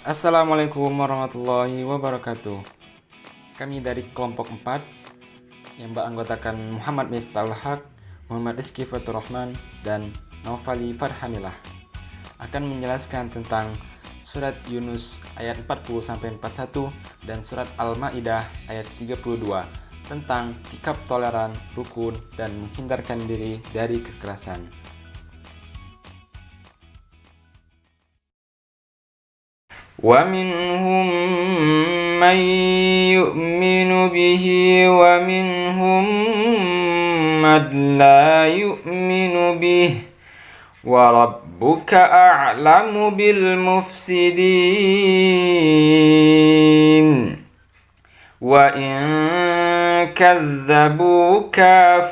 Assalamualaikum warahmatullahi wabarakatuh. Kami dari kelompok 4 yang beranggotakan Muhammad Miftahul Haq, Muhammad Rizky Fatur Rahman, dan Naufali Farhanillah akan menjelaskan tentang surat Yunus ayat 40-41 dan surat Al-Maidah ayat 32 tentang sikap toleran, rukun, dan menghindarkan diri dari kekerasan. وَمِنْهُمْ مَنْ يُؤْمِنُ بِهِ وَمِنْهُمْ مَنْ لَا يُؤْمِنُ بِهِ وَرَبُّكَ أَعْلَمُ بِالْمُفْسِدِينَ وَإِنْ كَذَّبُوكَ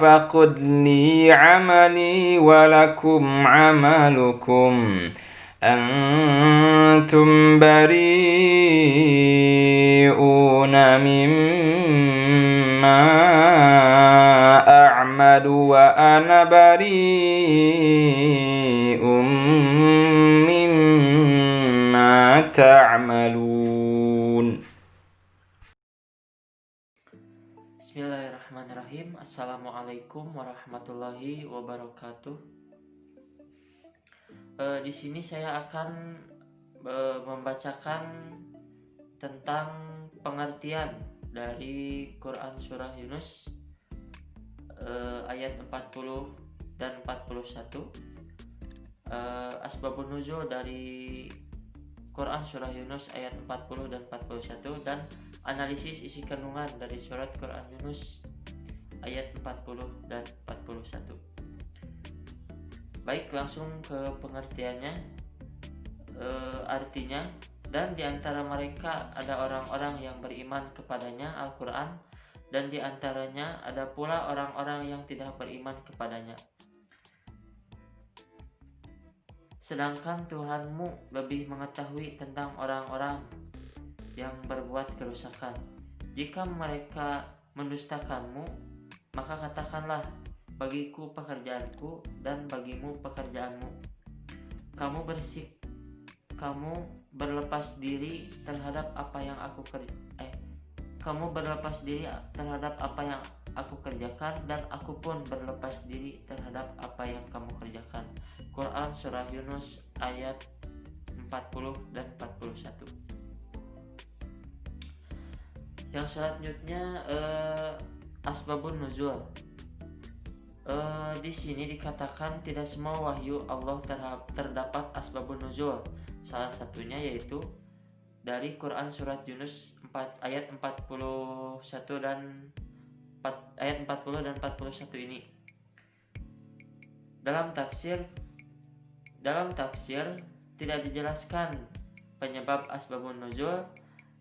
فَقُلْ لِي عَمَلِي وَلَكُمْ عَمَلُكُمْ أَنْتُمْ بَرِيئُونَ مِمَّا أَعْمَلُ وَأَنَا بَرِيءٌ مِّمَّا تَعْمَلُونَ. Bismillahirrahmanirrahim. Assalamualaikum warahmatullahi wabarakatuh. Di sini saya akan membacakan tentang pengertian dari Quran Surah Yunus ayat 40 dan 41. Asbabun nuzul dari Quran Surah Yunus ayat 40 dan 41, dan analisis isi kandungan dari surat Quran Yunus ayat 40 dan 41. Baik, langsung ke pengertiannya. Artinya, dan di antara mereka ada orang-orang yang beriman kepadanya Al-Quran, dan di antaranya ada pula orang-orang yang tidak beriman kepadanya. Sedangkan Tuhanmu lebih mengetahui tentang orang-orang yang berbuat kerusakan. Jika mereka mendustakanmu, maka katakanlah, bagiku pekerjaanku dan bagimu pekerjaanmu. Kamu berlepas diri terhadap apa yang aku kerjakan, dan aku pun berlepas diri terhadap apa yang kamu kerjakan. Quran Surah Yunus ayat 40 dan 41. Yang selanjutnya asbabun nuzul. Di sini dikatakan tidak semua wahyu Allah terdapat asbabun nuzul. Salah satunya yaitu dari Quran surat Yunus 4 ayat 41 dan ayat 40 dan 41 ini. Dalam tafsir tidak dijelaskan penyebab asbabun nuzul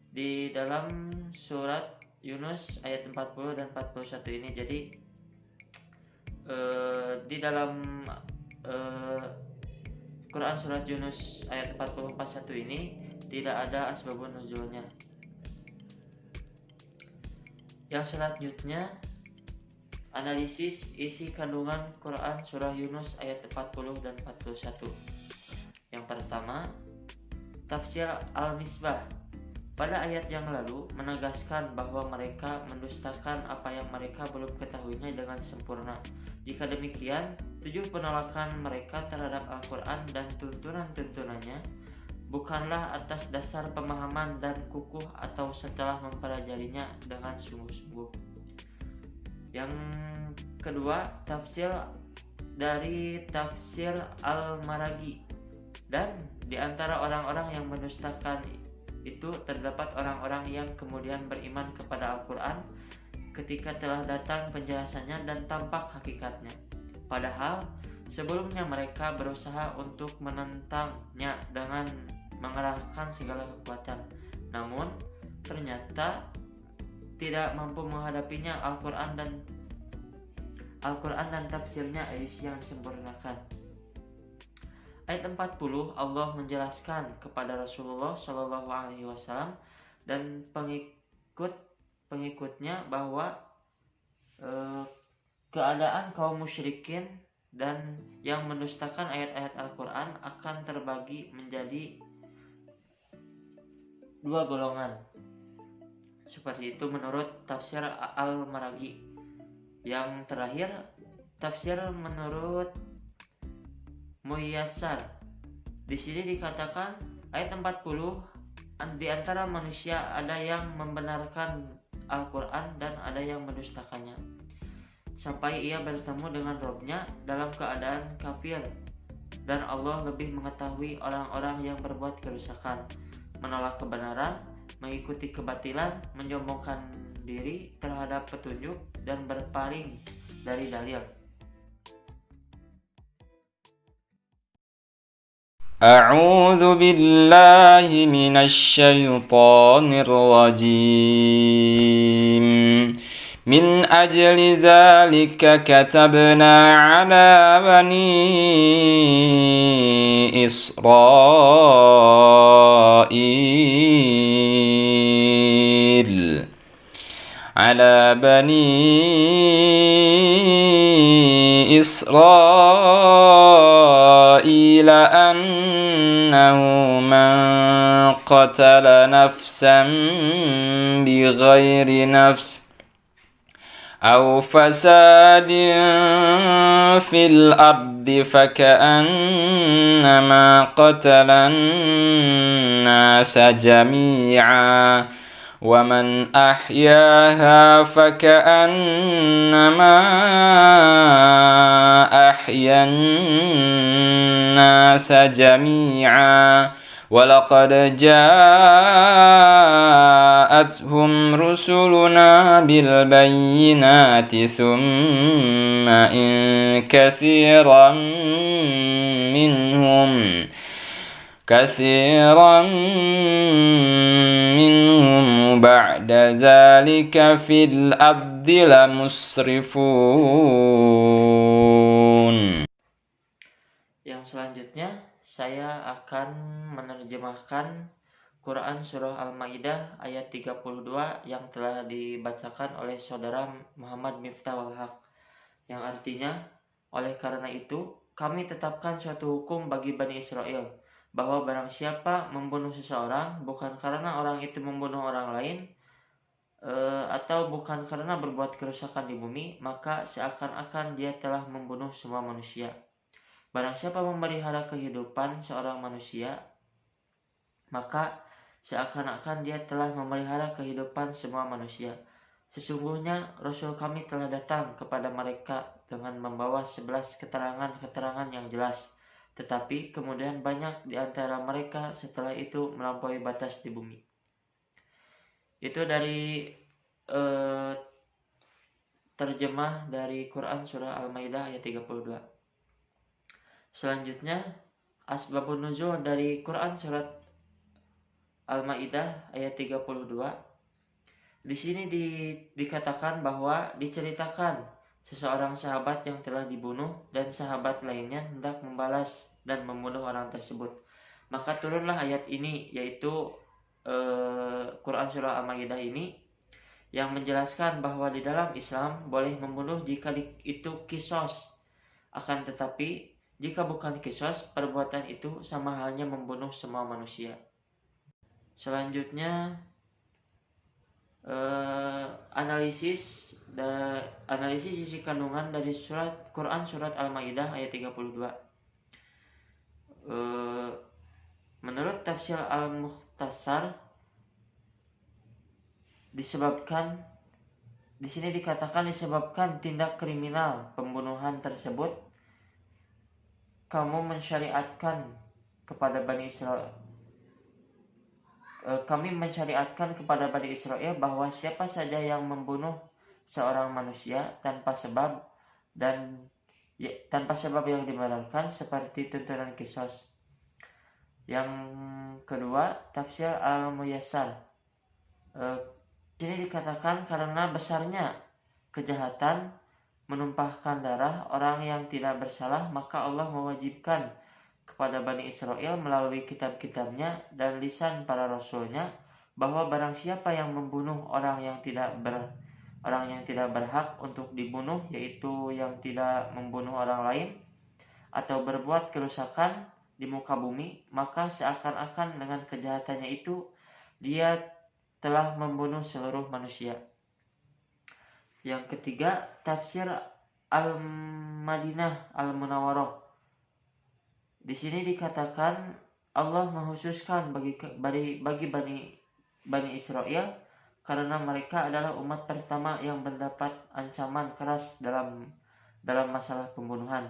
di dalam surat Yunus ayat 40 dan 41 ini. Jadi di dalam Quran surat Yunus ayat 40-41 ini tidak ada asbabun nuzulnya. Yang selanjutnya, analisis isi kandungan Quran surah Yunus ayat 40 dan 41. Yang pertama, tafsir Al-Misbah pada ayat yang lalu menegaskan bahwa mereka mendustakan apa yang mereka belum ketahuinya dengan sempurna. Jika demikian, 7 penolakan mereka terhadap Al-Quran dan tuntunan-tuntunannya bukanlah atas dasar pemahaman dan kukuh atau setelah mempelajarinya dengan sungguh-sungguh. Yang kedua, tafsir dari tafsir Al-Maragi. Dan di antara orang-orang yang mendustakan itu terdapat orang-orang yang kemudian beriman kepada Al-Quran ketika telah datang penjelasannya dan tampak hakikatnya, padahal sebelumnya mereka berusaha untuk menentangnya dengan mengerahkan segala kekuatan, namun ternyata tidak mampu menghadapinya. Al-Quran dan tafsirnya edisi yang disempurnakan. Ayat 40, Allah menjelaskan kepada Rasulullah SAW dan pengikutnya bahwa keadaan kaum musyrikin dan yang mendustakan ayat-ayat Al-Quran akan terbagi menjadi dua golongan. Seperti itu menurut tafsir Al-Maraghi. Yang terakhir, tafsir menurut Muyassar. Di sini dikatakan ayat 40, di antara manusia ada yang membenarkan Al-Quran dan ada yang mendustakannya, sampai ia bertemu dengan Robnya dalam keadaan kafir, dan Allah lebih mengetahui orang-orang yang berbuat kerusakan, menolak kebenaran, mengikuti kebatilan, menyombongkan diri terhadap petunjuk, dan berpaling dari dalil. أعوذ بالله من الشيطان الرجيم من أجل ذلك كتبنا على بني إسرائيل أنه من قتل نفسا بغير نفس أو فساد في الأرض فكأنما قتل الناس جميعا ومن أحياها فكأنما أحيا الناس جميعا ولقد جاءتهم رسلنا بالبينات ثم إن كثيرا منهم بعد ذلك في الأرض لمسرفون. Yang selanjutnya saya akan menerjemahkan Quran Surah Al-Ma'idah ayat 32 yang telah dibacakan oleh saudara Muhammad Miftahul Haq, yang artinya, oleh karena itu kami tetapkan suatu hukum bagi Bani Israel, bahwa barang siapa membunuh seseorang bukan karena orang itu membunuh orang lain, atau bukan karena berbuat kerusakan di bumi, maka seakan-akan dia telah membunuh semua manusia. Barang siapa memelihara kehidupan seorang manusia, maka seakan-akan dia telah memelihara kehidupan semua manusia. Sesungguhnya Rasul kami telah datang kepada mereka dengan membawa 11 keterangan-keterangan yang jelas, tetapi kemudian banyak di antara mereka setelah itu melampaui batas di bumi. Itu dari terjemah dari Quran Surah Al-Ma'idah ayat 32. Selanjutnya, asbabun nuzul dari Quran Surat Al-Ma'idah ayat 32. Di sini dikatakan bahwa diceritakan seseorang sahabat yang telah dibunuh dan sahabat lainnya hendak membalas dan membunuh orang tersebut. Maka turunlah ayat ini, yaitu Quran Surah Al-Ma'idah ini, yang menjelaskan bahwa di dalam Islam boleh membunuh jika itu kisos. Akan tetapi jika bukan kisos, perbuatan itu sama halnya membunuh semua manusia. Selanjutnya analisis isi kandungan dari Quran Surat Al-Ma'idah ayat 32. Menurut tafsir Al-Mukhtasar, di sini dikatakan disebabkan tindak kriminal pembunuhan tersebut, kami mensyariatkan kepada Bani Israel bahwa siapa saja yang membunuh seorang manusia tanpa sebab yang dibenarkan seperti tuntunan kisos. Yang kedua, tafsir Al-Muyassar. Di sini dikatakan karena besarnya kejahatan menumpahkan darah orang yang tidak bersalah, maka Allah mewajibkan kepada Bani Israel melalui kitab-kitabnya dan lisan para rasulnya bahwa barang siapa yang membunuh orang yang tidak berhak untuk dibunuh, yaitu yang tidak membunuh orang lain, atau berbuat kerusakan di muka bumi, maka seakan-akan dengan kejahatannya itu dia telah membunuh seluruh manusia. Yang ketiga, tafsir Al-Madinah Al-Munawwarah. Di sini dikatakan Allah menghususkan bagi Bani Israel karena mereka adalah umat pertama yang mendapat ancaman keras dalam masalah pembunuhan,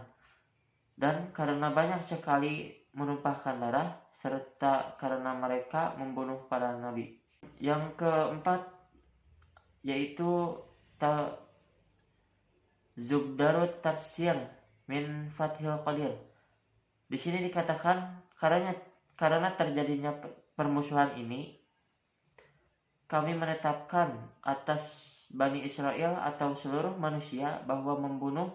dan karena banyak sekali menumpahkan darah, serta karena mereka membunuh para nabi. Yang keempat yaitu Zubdarut Tafsir min Fathil Qadir. Di sini dikatakan karena terjadinya permusuhan ini, kami menetapkan atas Bani Israel atau seluruh manusia bahwa membunuh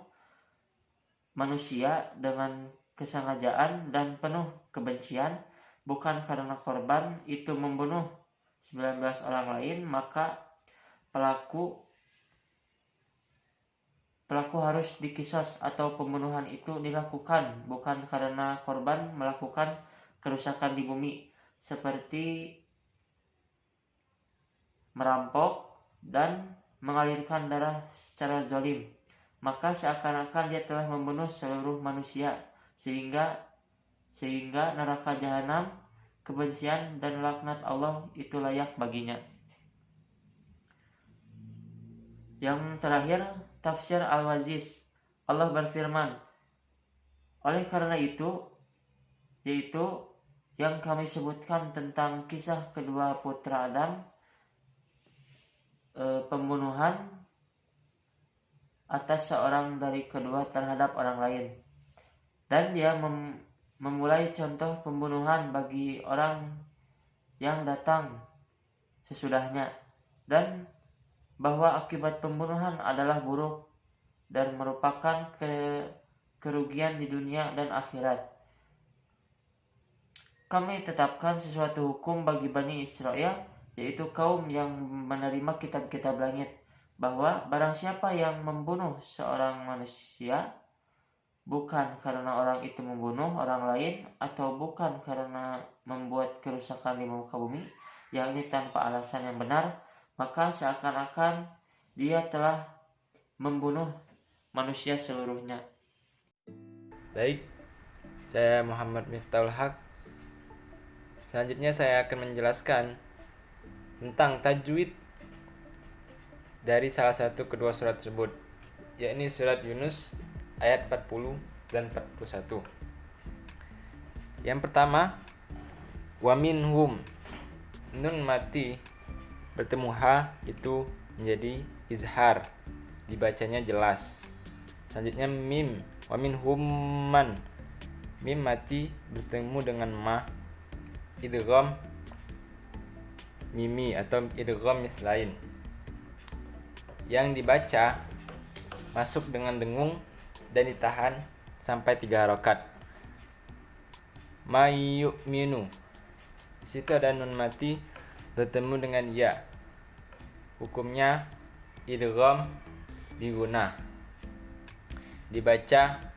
manusia dengan kesengajaan dan penuh kebencian, bukan karena korban itu membunuh 19 orang lain, maka pelaku harus dikisos atau pembunuhan itu dilakukan bukan karena korban melakukan kerusakan di bumi seperti merampok dan mengalirkan darah secara zalim, maka seakan-akan dia telah membunuh seluruh manusia sehingga neraka jahanam, kebencian dan laknat Allah itu layak baginya. Yang terakhir, tafsir Al-Waziz. Allah berfirman, oleh karena itu, yaitu yang kami sebutkan tentang kisah kedua putra Adam, pembunuhan atas seorang dari kedua terhadap orang lain, dan dia memulai contoh pembunuhan bagi orang yang datang sesudahnya, dan bahwa akibat pembunuhan adalah buruk dan merupakan kerugian di dunia dan akhirat. Kami tetapkan sesuatu hukum bagi Bani Israel, yaitu kaum yang menerima kitab-kitab langit, bahwa barang siapa yang membunuh seorang manusia bukan karena orang itu membunuh orang lain atau bukan karena membuat kerusakan di muka bumi, yakni tanpa alasan yang benar, maka seakan-akan dia telah membunuh manusia seluruhnya. Baik, saya Muhammad Miftahul Haq. Selanjutnya saya akan menjelaskan tentang tajwid dari salah satu kedua surat tersebut, yakni surat Yunus ayat 40 dan 41. Yang pertama, wa minhum, nun mati bertemu ha itu menjadi izhar, dibacanya jelas. Selanjutnya mim, wa minhum man, mim mati bertemu dengan ma, idgham mimi atau idgham mislain, yang dibaca masuk dengan dengung dan ditahan sampai 3 harokat. Mayyuminu, situ ada nun mati bertemu dengan ya, hukumnya idgham bigunah, dibaca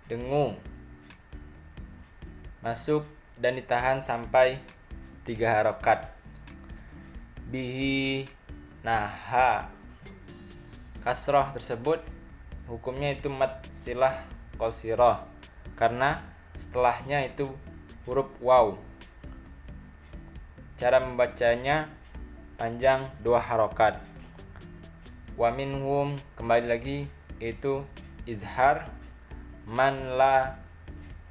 dengung, masuk dan ditahan sampai 3 harokat. Bihi naha, kasroh tersebut hukumnya itu mad silah qasirah karena setelahnya itu huruf waw. Cara membacanya panjang 2 harokat. Wa minhum, kembali lagi itu izhar, man la.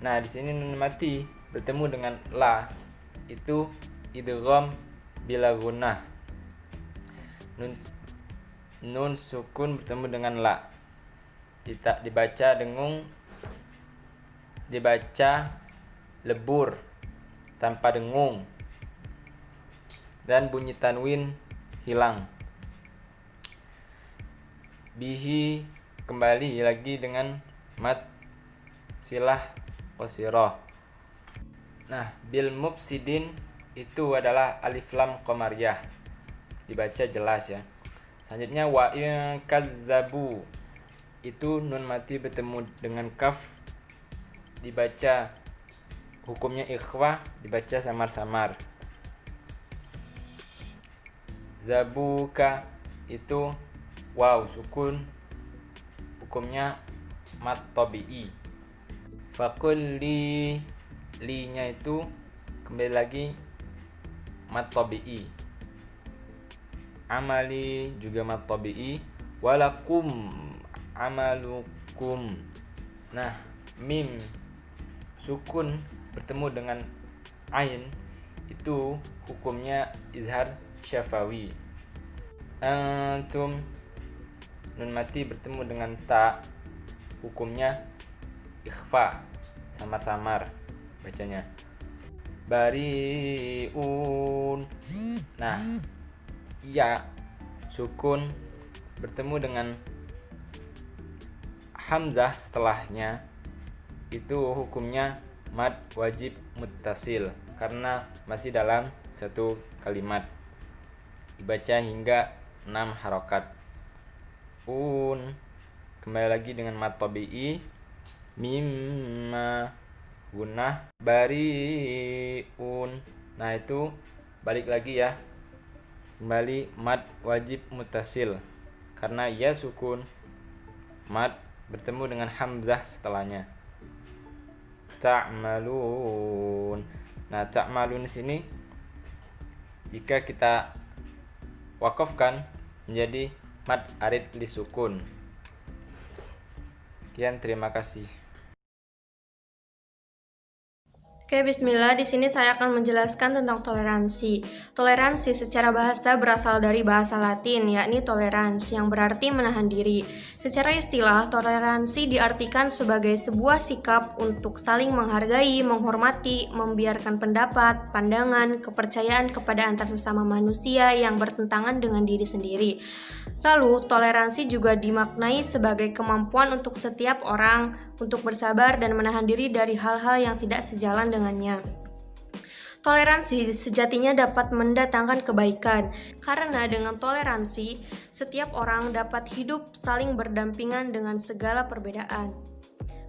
Nah, di sini nun mati bertemu dengan la itu idgham bila gunnah. Nun sukun bertemu dengan la, dibaca dengung, dibaca lebur tanpa dengung, dan bunyi tanwin hilang. Bihi, kembali lagi dengan mad silah qasirah. Nah, bil mufsidin itu adalah alif lam qamariyah, dibaca jelas ya. Selanjutnya wa in kazzabu, itu nun mati bertemu dengan kaf, dibaca hukumnya ikhwah, dibaca samar-samar. Zabuka itu waw sukun, hukumnya mad tabi'i. Faqul li nya itu kembali lagi mad tabi'i. Amali juga mad tabi'i. Walakum amalukum. Nah, mim sukun bertemu dengan ain itu hukumnya izhar syafawi. Antum nun mati bertemu dengan ta hukumnya ikhfa, samar-samar bacanya. Bariun. Nah, ya sukun bertemu dengan hamzah setelahnya itu hukumnya mad wajib muttasil karena masih dalam satu kalimat, dibaca hingga 6 harokat. Kembali lagi dengan mad tabi'i. Mimma gunnah. Bariun. Nah itu balik lagi ya, kembali mad wajib muttasil karena ya sukun, mad bertemu dengan hamzah setelahnya. Ta'malun. Nah, ta'malun di sini jika kita wakafkan menjadi mad arid li sukun. Sekian, terima kasih. Oke, bismillah. Di sini saya akan menjelaskan tentang toleransi. Toleransi secara bahasa berasal dari bahasa Latin, yakni tolerans, yang berarti menahan diri. Secara istilah, toleransi diartikan sebagai sebuah sikap untuk saling menghargai, menghormati, membiarkan pendapat, pandangan, kepercayaan kepada antar sesama manusia yang bertentangan dengan diri sendiri. Lalu, toleransi juga dimaknai sebagai kemampuan untuk setiap orang untuk bersabar dan menahan diri dari hal-hal yang tidak sejalan dengannya. Toleransi sejatinya dapat mendatangkan kebaikan, karena dengan toleransi, setiap orang dapat hidup saling berdampingan dengan segala perbedaan.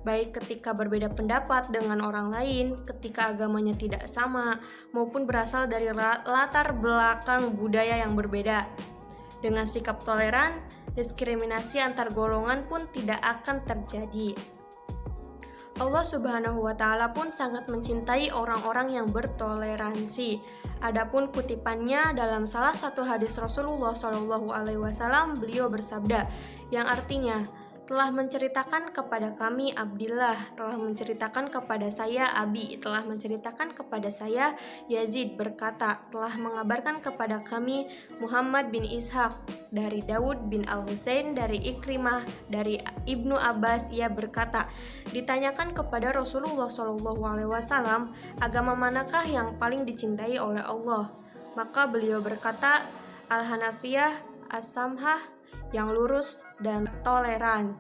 Baik ketika berbeda pendapat dengan orang lain, ketika agamanya tidak sama, maupun berasal dari latar belakang budaya yang berbeda. Dengan sikap toleran, diskriminasi antar golongan pun tidak akan terjadi. Allah Subhanahu wa Ta'ala pun sangat mencintai orang-orang yang bertoleransi. Adapun kutipannya dalam salah satu hadis Rasulullah SAW, beliau bersabda, yang artinya, telah menceritakan kepada kami Abdillah, telah menceritakan kepada saya Abi, telah menceritakan kepada saya Yazid berkata, telah mengabarkan kepada kami Muhammad bin Ishaq dari Daud bin Al-Husain dari Ikrimah dari Ibnu Abbas. Ia berkata, ditanyakan kepada Rasulullah SAW, agama manakah yang paling dicintai oleh Allah? Maka beliau berkata, Al-Hanafiyah, As-Samhah, yang lurus dan toleran.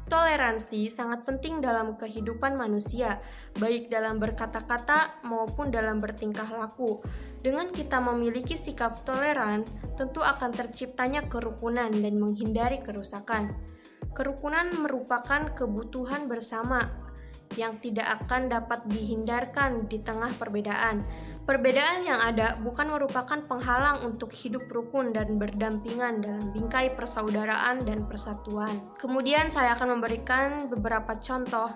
Toleransi sangat penting dalam kehidupan manusia, baik dalam berkata-kata maupun dalam bertingkah laku. Dengan kita memiliki sikap toleran, tentu akan terciptanya kerukunan dan menghindari kerusakan. Kerukunan merupakan kebutuhan bersama yang tidak akan dapat dihindarkan di tengah perbedaan. Perbedaan yang ada bukan merupakan penghalang untuk hidup rukun dan berdampingan dalam bingkai persaudaraan dan persatuan. Kemudian saya akan memberikan beberapa contoh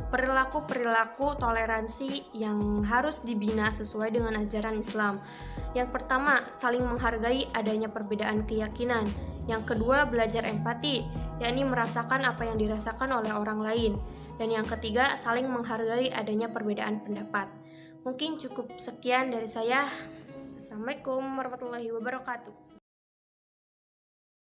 perilaku-perilaku toleransi yang harus dibina sesuai dengan ajaran Islam. Yang pertama, saling menghargai adanya perbedaan keyakinan. Yang kedua, belajar empati, yakni merasakan apa yang dirasakan oleh orang lain. Dan yang ketiga, saling menghargai adanya perbedaan pendapat. Mungkin cukup sekian dari saya. Assalamualaikum warahmatullahi wabarakatuh.